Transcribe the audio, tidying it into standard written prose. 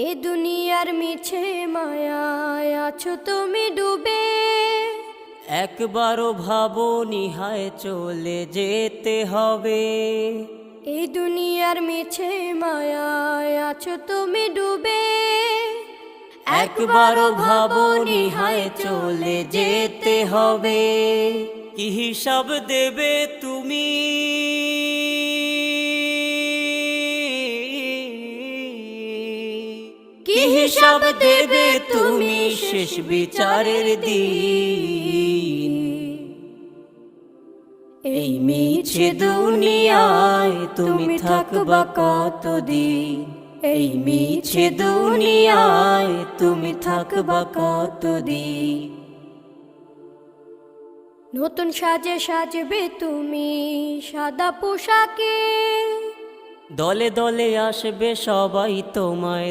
এ দুনিয়ার মিছে মায়ায় আছো তুমি ডুবে, একবারও ভাবোনি হায় চলে যেতে হবে। এই দুনিয়ার মিছে মায়ায় আছো তুমি ডুবে, একবারও ভাবোনি হায় চলে যেতে হবে। কি হিসাব দেবে তুমি, কি হিসাব দেবে তুমি শেষ বিচারের দিন। এই মিছে দুনিয়ায় তুমি থাকবা কতদিন, এই মিছে দুনিয়ায় তুমি থাকবা কতদিন। নতুন সাজে সাজবে তুমি সাদা পোশাকে, দলে দলে আসবে সবাই তোমায়